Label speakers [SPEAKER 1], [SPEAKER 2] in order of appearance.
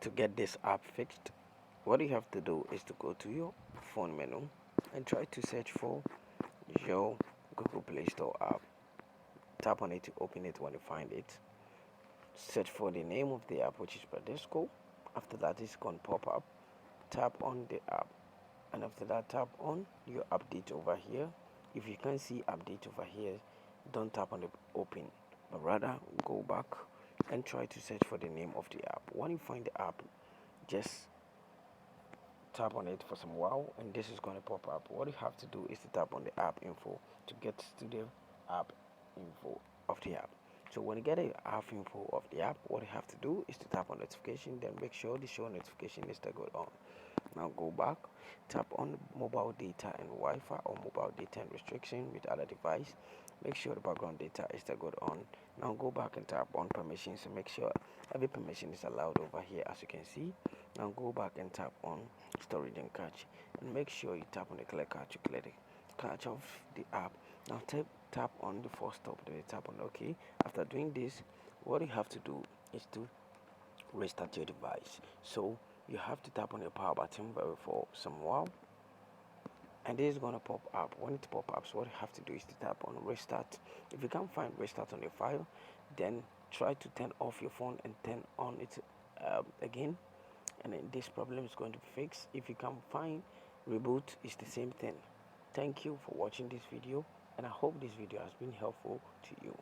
[SPEAKER 1] To get this app fixed, what you have to do is to go to your phone menu and try to search for your Google Play Store app. Tap on it to open it. When you find it, search for the name of the app, which is Bradesco. After that, it's going to pop up. Tap on the app, and after that, tap on your update over here. If you can't see update over here, don't tap on the open, but rather go back and try to search for the name of the app. When you find the app, just tap on it for some while, and this is going to pop up. What you have to do is to tap on the app info to get to the app info of the app. So when you get the app info of the app, what you have to do is to tap on notification, then make sure the show notification is toggled on. Now go back, tap on mobile data and Wi-Fi or mobile data and restriction with other device. Make sure the background data is toggled on. Now go back and tap on permissions and make sure every permission is allowed over here, as you can see. Now go back and tap on storage and cache, and make sure you tap on the clear cache to clear the cache of the app. Now tap on the force stop, then tap on OK. After doing this, what you have to do is to restart your device. So you have to tap on the power button for some while, and this is going to pop up. When it pop up, so what you have to do is to tap on restart. If you can't find restart on your file, then try to turn off your phone and turn on it again, and then this problem is going to be fixed. If you can't find reboot, it's the same thing. Thank you for watching this video, and I hope this video has been helpful to you.